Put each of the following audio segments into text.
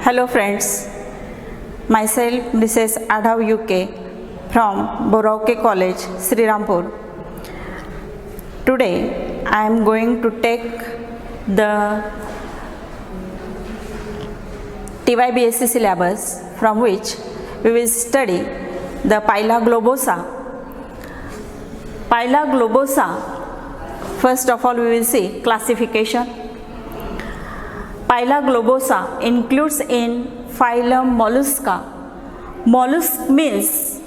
Hello friends, myself Mrs. Adhav UK from Borauke College, Sri Rampur. Today I am going to take the TYBSc syllabus from which we will study the Phyla globosa. Phyla globosa, first of all we will see classification. Phyla globosa includes in phylum Mollusca. Mollusk means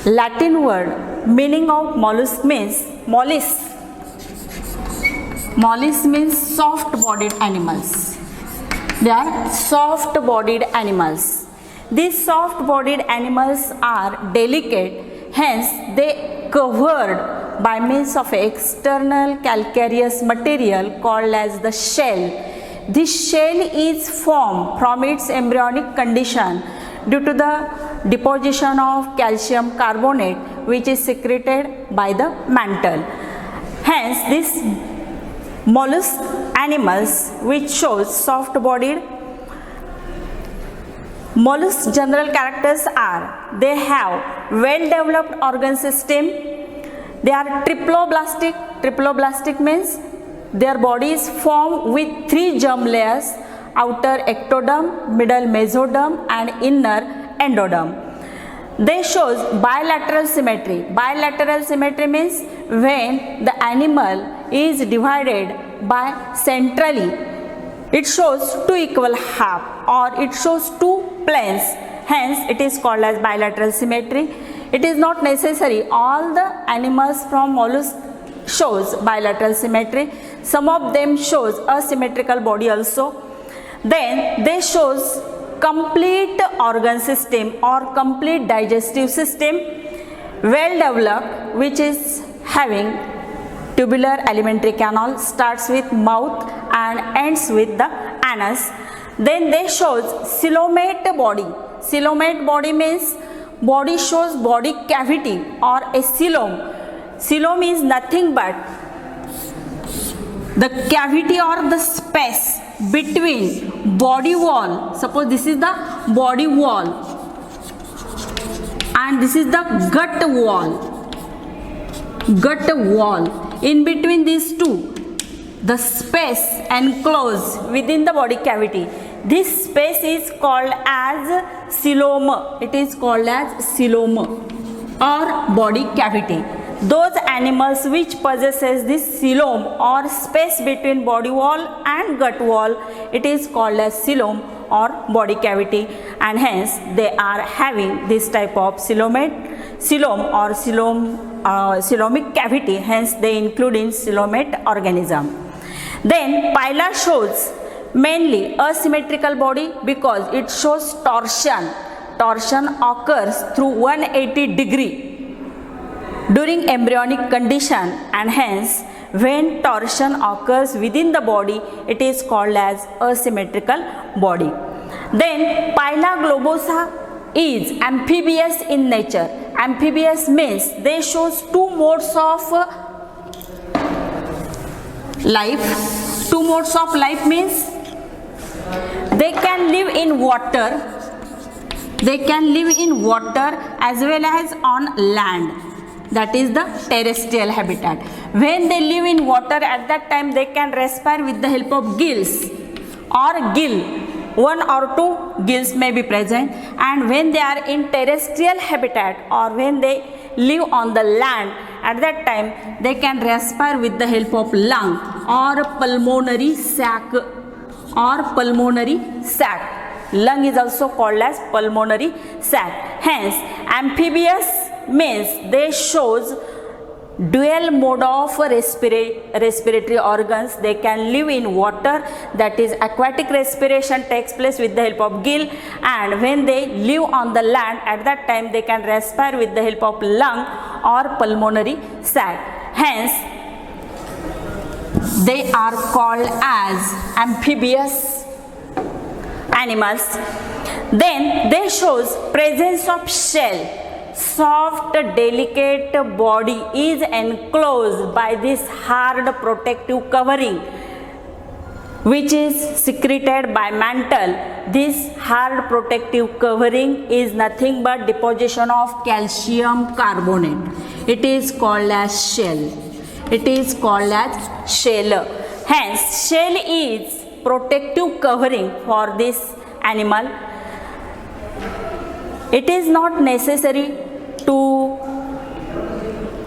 Latin word meaning of mollusk means mollis. Mollis means soft bodied animals. They are soft bodied animals. These soft bodied animals are delicate, hence they covered by means of external calcareous material called as the shell. This shell is formed from its embryonic condition due to the deposition of calcium carbonate which is secreted by the mantle. Hence these mollusk animals which shows soft bodied. Mollusk general characters are they have well developed organ system. They are triploblastic. Triploblastic means their body is formed with 3 germ layers: outer ectoderm, middle mesoderm and inner endoderm. They shows bilateral symmetry. Bilateral symmetry means when the animal is divided by centrally, it shows 2 equal half or it shows 2 planes. Hence it is called as bilateral symmetry. It is not necessary all the animals from mollusk shows bilateral symmetry. Some of them shows asymmetrical body also. Then they shows complete organ system or complete digestive system well developed, which is having tubular alimentary canal, starts with mouth and ends with the anus. Then they shows coelomate body. Coelomate body means body shows body cavity or a coelom. Coelom is nothing but the cavity or the space between body wall. Suppose this is the body wall and this is the gut wall. Gut wall. In between these two, the space enclosed within the body cavity. This space is called as coelom. It is called as coelom or body cavity. Those animals which possesses this coelom or space between body wall and gut wall, it is called as coelom or body cavity, and hence they are having this type of coelom or coelomic cavity. Hence they include in coelomate organism. Then phyla shows mainly asymmetrical body because it shows torsion. Torsion occurs through 180 degree during embryonic condition, and hence when torsion occurs within the body, it is called as asymmetrical body. Then phyla globosa is amphibious in nature. Amphibious means they shows 2 modes of life. 2 modes of life means they can live in water. They can live in water as well as on land. That is the terrestrial habitat. When they live in water, at that time they can respire with the help of gills or gill. 1 or 2 gills may be present. And when they are in terrestrial habitat or when they live on the land, at that time they can respire with the help of lung or pulmonary sac or pulmonary sac. Lung is also called as pulmonary sac. Hence amphibious means they shows dual mode of respiratory organs. They can live in water, that is aquatic respiration takes place with the help of gill, and when they live on the land, at that time they can respire with the help of lung or pulmonary sac. Hence they are called as amphibious animals. Then they shows presence of shell. Soft delicate body is enclosed by this hard protective covering which is secreted by mantle. This hard protective covering is nothing but deposition of calcium carbonate. It is called as shell. It is called as shell. Hence, shell is protective covering for this animal. It is not necessary to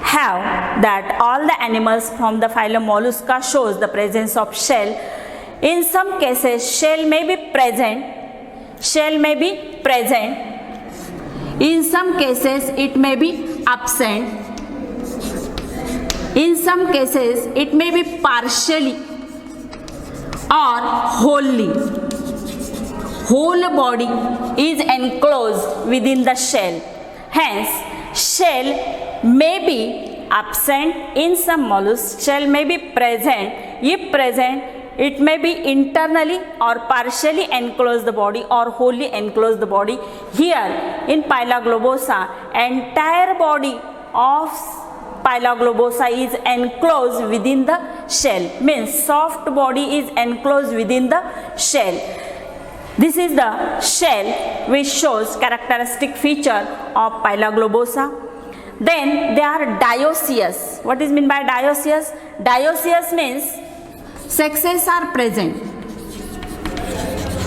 have that all the animals from the phylum Mollusca shows the presence of shell. In some cases, shell may be present. Shell may be present. In some cases, it may be absent. In some cases, it may be partially or wholly. Whole body is enclosed within the shell. Hence, shell may be absent in some mollusks. Shell may be present. If present, it may be internally or partially enclose the body or wholly enclose the body. Here in Pila globosa, entire body of Pila globosa is enclosed within the shell. Means soft body is enclosed within the shell. This is the shell which shows characteristic feature of Pila globosa. Then they are dioecious. What is meant by dioecious? Dioecious means sexes are present.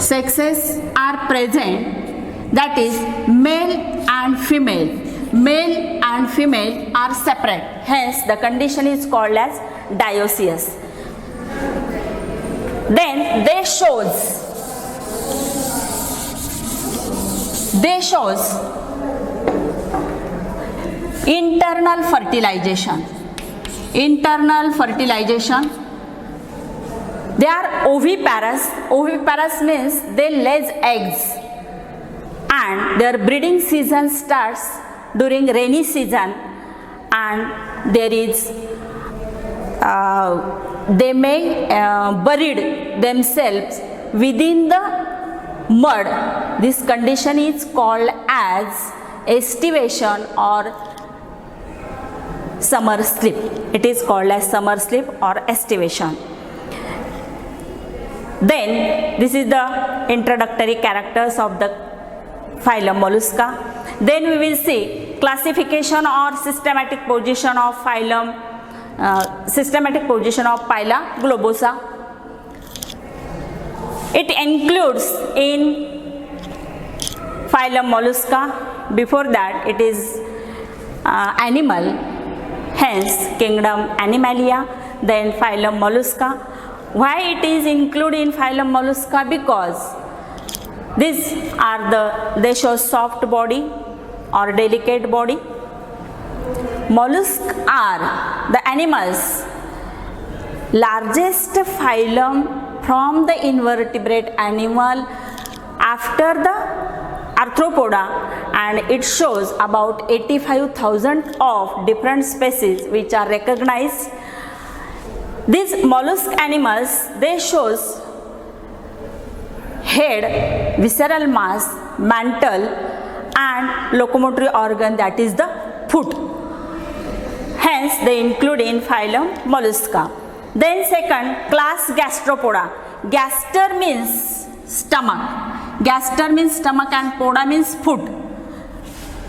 Sexes are present. That is male and female. Male and female are separate. Hence the condition is called as dioecious. Then they shows internal fertilization. Internal fertilization. They are oviparous. Oviparous means they lay eggs, and their breeding season starts during rainy season, and there is they may buried themselves within the mud. This condition is called as estivation or summer sleep. It is called as summer sleep or estivation. Then this is the introductory characters of the phylum Mollusca. Then we will see classification or systematic position of phylum, systematic position of Pila globosa. It includes in phylum Mollusca. Before that, it is animal, hence kingdom Animalia, then phylum Mollusca. Why it is included in phylum Mollusca? Because they show soft body or delicate body. Mollusks are the animals largest phylum from the invertebrate animal after the arthropoda, and it shows about 85,000 of different species which are recognized. These mollusk animals, they shows head, visceral mass, mantle and locomotory organ, that is the foot. Hence they include in phylum Mollusca. Then second, class Gastropoda. Gaster means stomach. Gaster means stomach and poda means foot.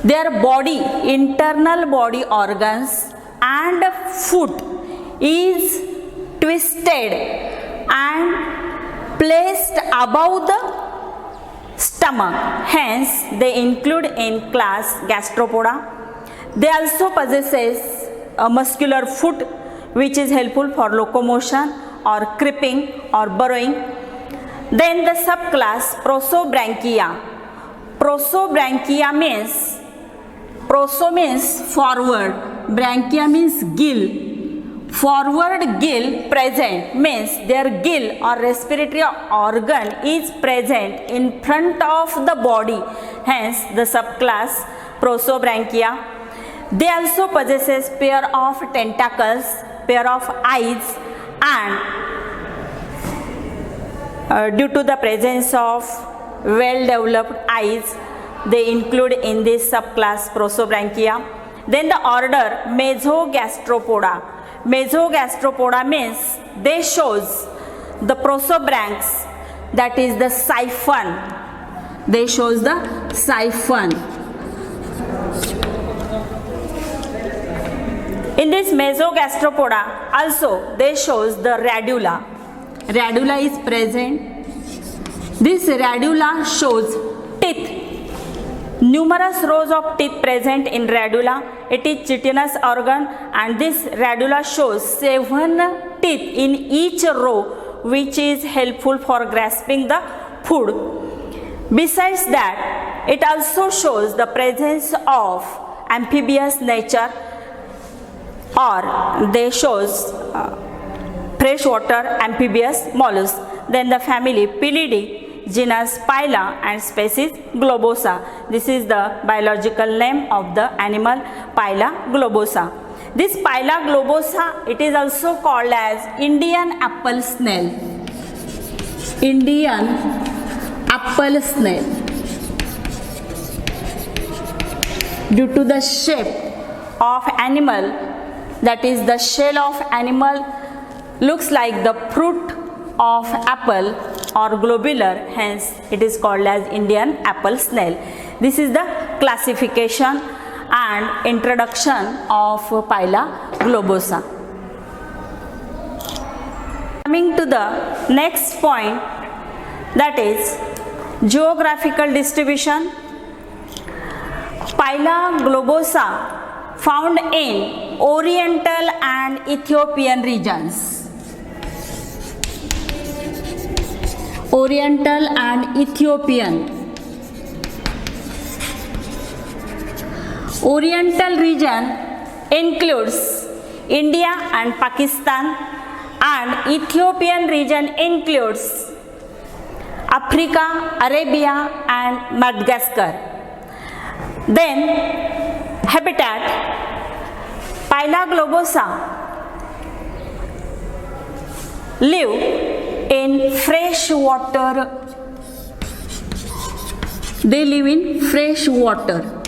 Their body, internal body organs and foot is twisted and placed above the stomach. Hence they include in class Gastropoda. They also possesses a muscular foot which is helpful for locomotion or creeping or burrowing. Then the subclass Prosobranchia. Prosobranchia means, proso means forward, branchia means gill. Forward gill present means their gill or respiratory organ is present in front of the body. Hence the subclass Prosobranchia. They also possesses pair of tentacles, pair of eyes, and due to the presence of well-developed eyes, they include in this subclass Prosobranchia. Then the order Mesogastropoda. Mesogastropoda means they shows the prosobranchs, that is the siphon. They shows the siphon. In this mesogastropoda also they shows the radula. Radula is present. This radula shows teeth. Numerous rows of teeth present in radula. It is chitinous organ, and this radula shows 7 teeth in each row, which is helpful for grasping the food. Besides that, it also shows the presence of amphibious nature, or they shows freshwater amphibious mollusks. Then the family Pilidae, genus Phyla, and species Globosa. This is the biological name of the animal, Phyla globosa. This Phyla globosa, it is also called as Indian apple snail. Indian apple snail. Due to the shape of animal, that is the shell of animal looks like the fruit of apple or globular, hence it is called as Indian apple snail. This is the classification and introduction of Phyla globosa. Coming to the next point, that is geographical distribution. Phyla globosa found in Oriental and Ethiopian regions. Oriental and Ethiopian. Oriental region includes India and Pakistan, and Ethiopian region includes Africa, Arabia, and Madagascar. Then habitat, Phyla globosa live in fresh water. They live in fresh water.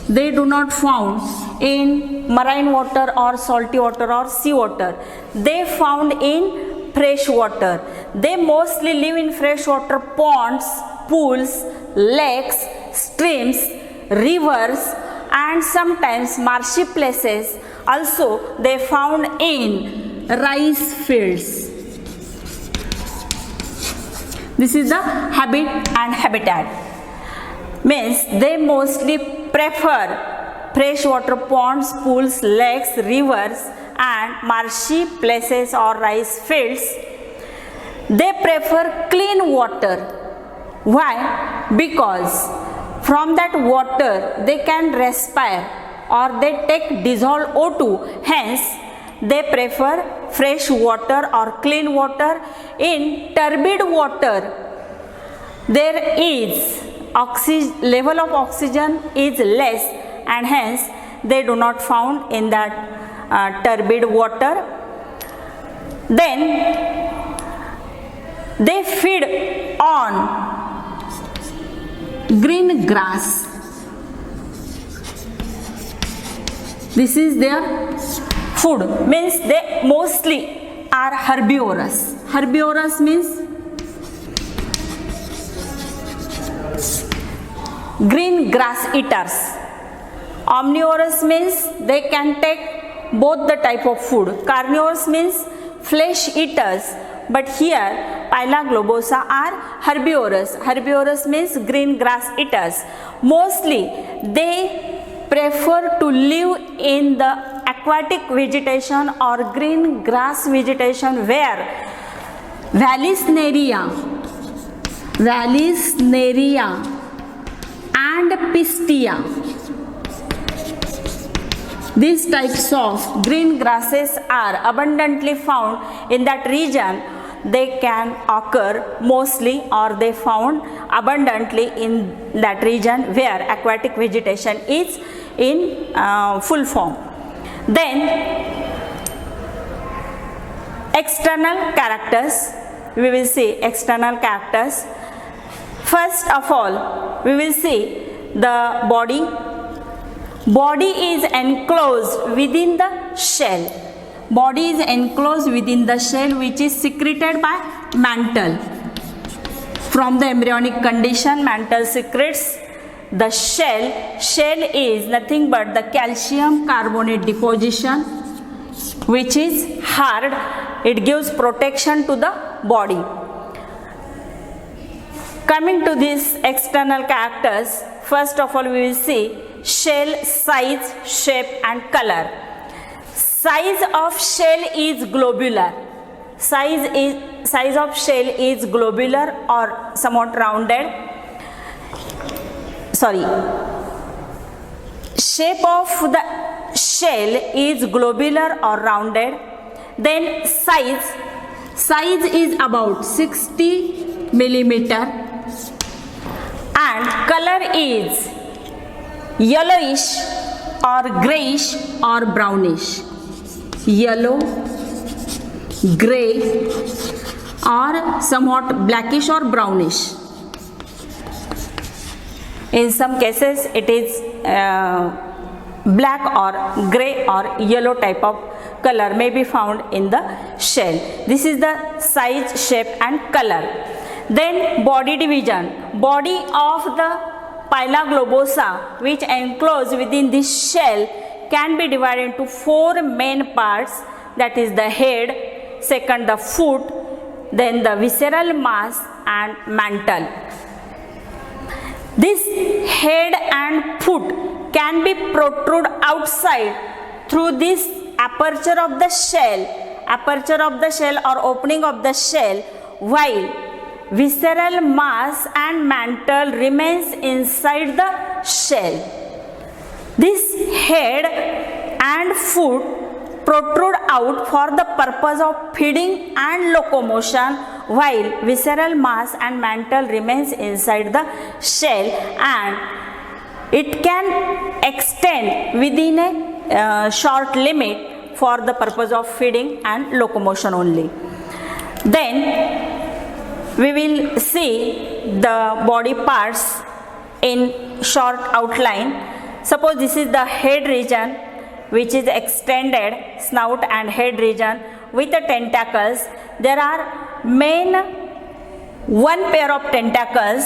They do not found in marine water or salty water or sea water. They found in fresh water. They mostly live in freshwater ponds, pools, lakes, streams, rivers, and sometimes marshy places. Also, they found in rice fields. This is the habit and habitat. Means they mostly prefer freshwater ponds, pools, lakes, rivers, and marshy places or rice fields. They prefer clean water. Why? Because from that water they can respire or they take dissolved O2. Hence, they prefer fresh water or clean water. In turbid water, there is level of oxygen is less, and hence they do not found in that turbid water. Then they feed on green grass. This is their food. Means they mostly are herbivorous. Herbivorous means green grass eaters. Omnivorous means they can take both the type of food. Carnivorous means flesh eaters. But here Phyla globosa are herbivorous. Herbivorous means green grass eaters. Mostly they prefer to live in the aquatic vegetation or green grass vegetation where Vallisneria and Pistia, these types of green grasses are abundantly found in that region. They can occur mostly or they found abundantly in that region where aquatic vegetation is in full form. Then external characters, we will see external characters. First of all, we will see the body. Body is enclosed within the shell. body is enclosed within the shell which is secreted by mantle. From the embryonic condition, mantle secretes the shell. Shell is nothing but the calcium carbonate deposition which is hard. It gives protection to the body. Coming to these external characters, first of all we will see shell size, shape and color. Size of shell is globular. Size of shell is globular or somewhat rounded. Shape of the shell is globular or rounded. Then size is about 60 millimeter. And color is yellowish or grayish or brownish. Yellow, gray or somewhat blackish or brownish. In some cases it is black or gray or yellow type of color may be found in the shell. This is the size, shape and color. Then body division. Body of the Pila globosa which enclosed within this shell can be divided into 4 main parts, that is the head, second the foot, then the visceral mass and mantle. This head and foot can be protrude outside through this aperture of the shell or opening of the shell, while visceral mass and mantle remains inside the shell. This head and foot protrude out for the purpose of feeding and locomotion, while visceral mass and mantle remains inside the shell, and it can extend within a short limit for the purpose of feeding and locomotion only. Then we will see the body parts in short outline. Suppose this is the head region which is extended snout and head region with the tentacles. There are main one pair of tentacles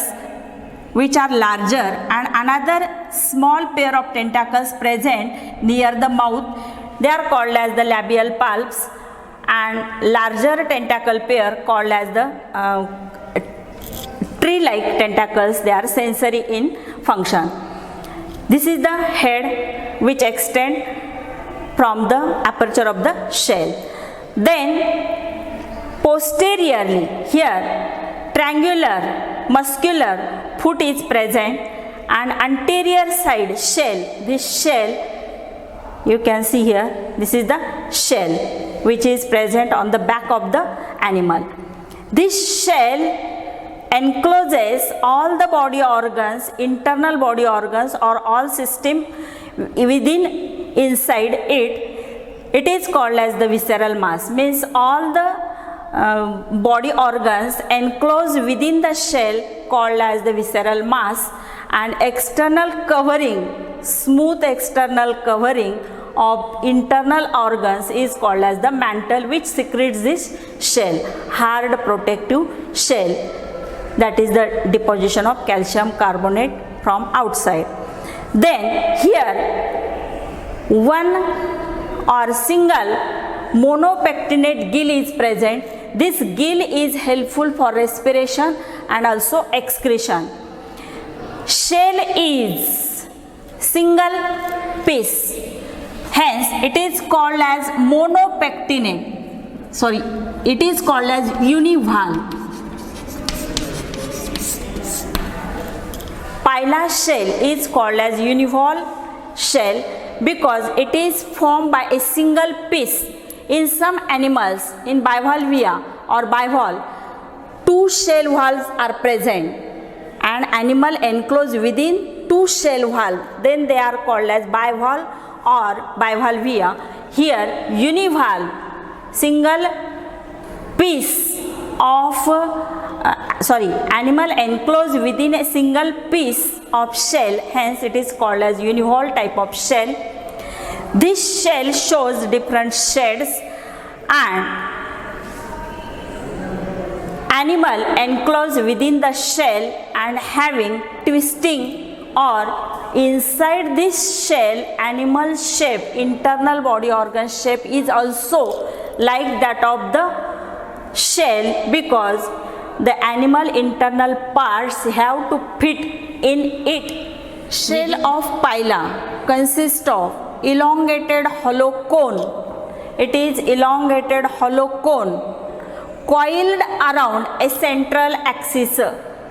which are larger and another small pair of tentacles present near the mouth. They are called as the labial palps, and larger tentacle pair called as the tree-like tentacles. They are sensory in function. This is the head which extend from the aperture of the shell. Then posteriorly here triangular muscular foot is present, and anterior side shell, this shell you can see here, this is the shell which is present on the back of the animal. This shell encloses all the body organs, internal body organs or all system within inside it. It is called as the visceral mass, means all the body organs enclosed within the shell called as the visceral mass, and external covering, smooth external covering of internal organs is called as the mantle, which secretes this shell, hard protective shell, that is the deposition of calcium carbonate from outside. Then here one or single monopectinate gill is present. This gill is helpful for respiration and also excretion. Shell is single piece, hence it is called as monopectinate. Sorry, it is called as univalve. Pila shell is called as univalve shell because it is formed by a single piece. In some animals, in bivalvia or bivalve, two shell valves are present. An animal enclosed within two shell valves, then they are called as bivalve or bivalvia. Here univalve, single piece of animal enclosed within a single piece of shell, hence it is called as univalve type of shell. This shell shows different shades and animal enclosed within the shell and having twisting or inside this shell animal shape, internal body organ shape is also like that of the shell, because the animal internal parts have to fit in it. Shell of Pila consists of elongated hollow cone. It is elongated hollow cone coiled around a central axis.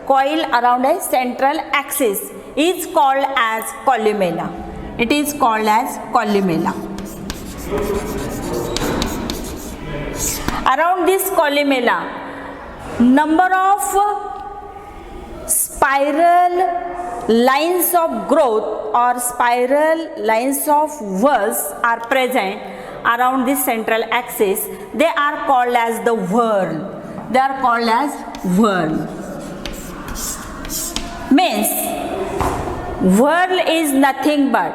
Coiled around a central axis is called as columella. It is called as columella. Around this columella, number of spiral lines of growth or spiral lines of whorls are present around this central axis. They are called as the whorl. They are called as whorl. Means whorl is nothing but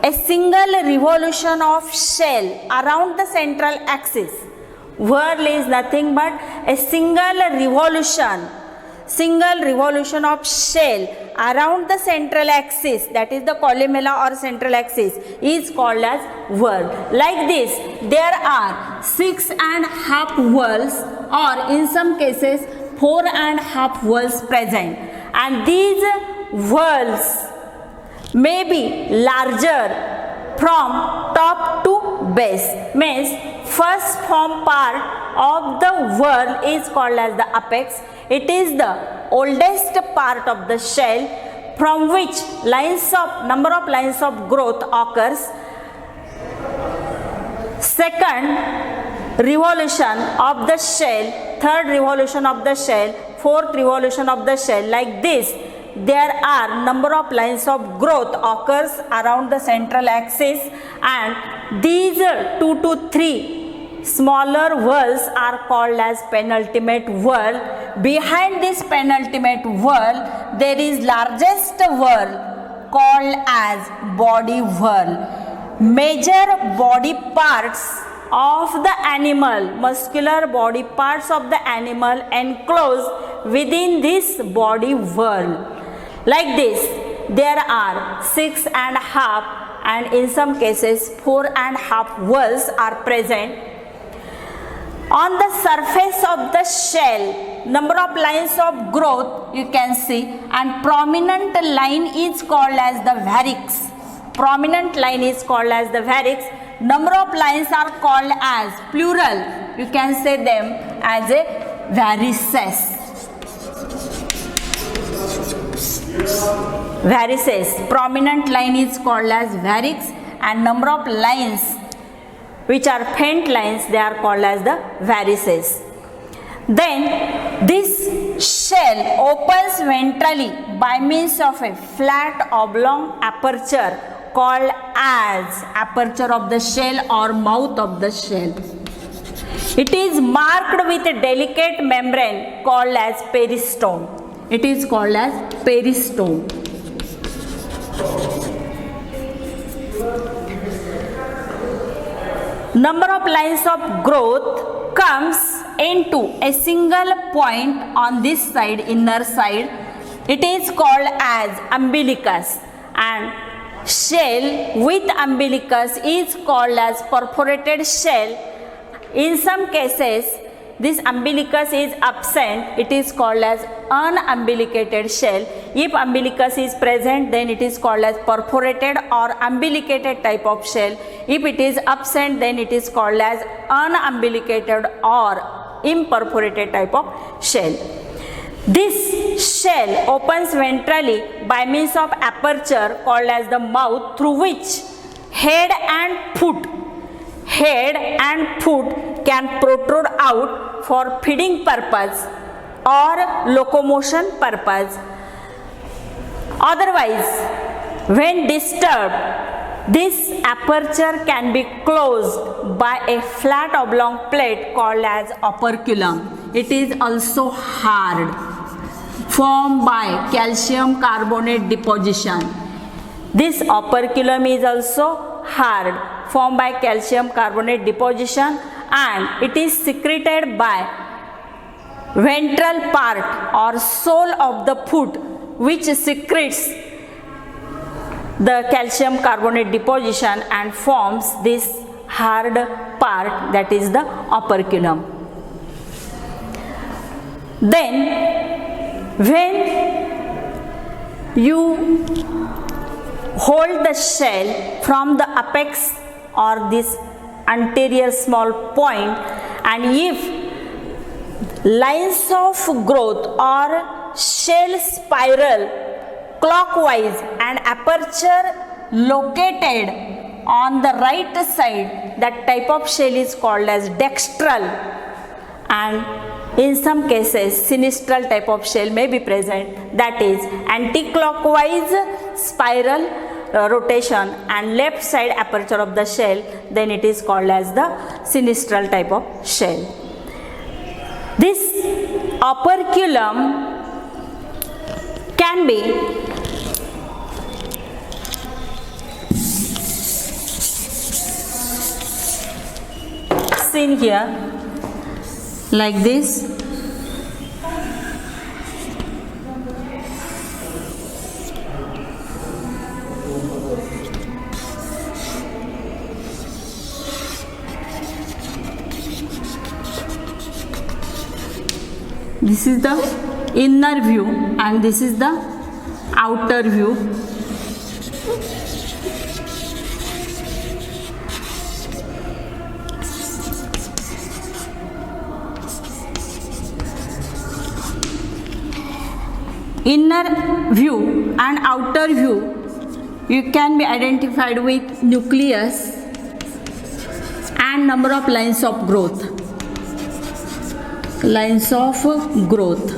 a single revolution of shell around the central axis. Whorl is nothing but a single revolution of shell around the central axis, that is the columella or central axis, is called as whorl. Like this, there are 6.5 whorls, or in some cases 4.5 whorls present, and these whorls may be larger from top to base. Means first form part of the whorl is called as the apex. It is the oldest part of the shell from which number of lines of growth occurs. Second revolution of the shell, third revolution of the shell, fourth revolution of the shell. Like this, there are number of lines of growth occurs around the central axis, and these 2 to 3 smaller whorls are called as penultimate whorl. Behind this penultimate whorl, there is largest whorl called as body whorl. Major body parts of the animal, muscular body parts of the animal enclosed within this body whorl. Like this, there are 6.5 and in some cases 4.5 whorls are present. On the surface of the shell, number of lines of growth you can see, and prominent line is called as the varix. Prominent line is called as the varix. Number of lines are called as plural. You can say them as a varices. Varices. Prominent line is called as varix, and number of lines which are faint lines, they are called as the varices. Then this shell opens ventrally by means of a flat oblong aperture called as aperture of the shell or mouth of the shell. It is marked with a delicate membrane called as peristome. It is called as peristome. Number of lines of growth comes into a single point on this side, inner side. It is called as umbilicus, and shell with umbilicus is called as perforated shell. In some cases, this umbilicus is absent. It is called as unumbilicated shell. If umbilicus is present, then it is called as perforated or umbilicated type of shell. If it is absent, then it is called as unumbilicated or imperforated type of shell. This shell opens ventrally by means of aperture called as the mouth, through which head and foot can protrude out for feeding purpose or locomotion purpose. Otherwise, when disturbed, this aperture can be closed by a flat oblong plate called as operculum. It is also hard, formed by calcium carbonate deposition. This operculum is also hard, formed by calcium carbonate deposition, and it is secreted by ventral part or sole of the foot, which secretes the calcium carbonate deposition and forms this hard part, that is the operculum. Then when you hold the shell from the apex or this anterior small point, and if lines of growth or shell spiral clockwise and aperture located on the right side, that type of shell is called as dextral, and in some cases sinistral type of shell may be present, that is anti-clockwise spiral rotation and left side aperture of the shell, then it is called as the sinistral type of shell. This operculum can be seen here like this. This is the inner view and this is the outer view. Inner view and outer view, you can be identified with nucleus and number of lines of growth. Lines of growth.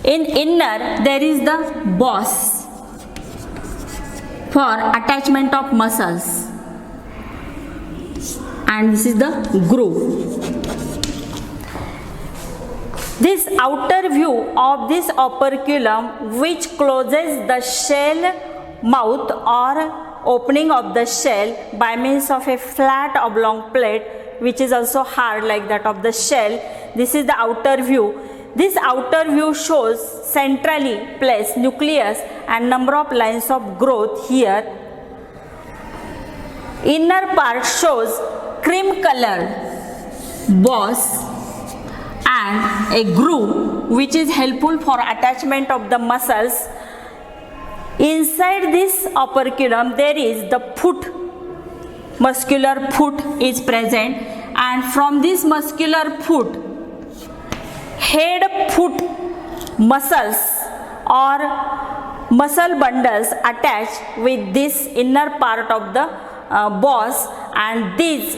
In inner there is the boss for attachment of muscles, and this is the groove. This outer view of this operculum, which closes the shell mouth or opening of the shell by means of a flat oblong plate, which is also hard like that of the shell. This is the outer view. This outer view shows centrally placed nucleus and number of lines of growth here. Inner part shows cream colored boss and a groove which is helpful for attachment of the muscles. Inside this operculum there is the foot, muscular foot is present, and from this muscular foot, head foot muscles or muscle bundles attach with this inner part of the boss, and these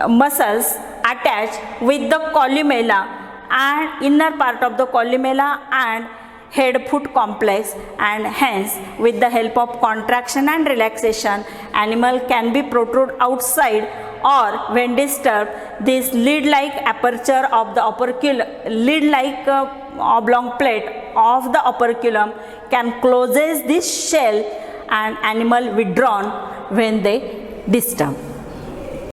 muscles attach with the columella and inner part of the columella and head foot complex, and hence with the help of contraction and relaxation animal can be protrude outside, or when disturbed this lid like aperture of the operculum, lid like oblong plate of the operculum can closes this shell and animal withdrawn when they disturb.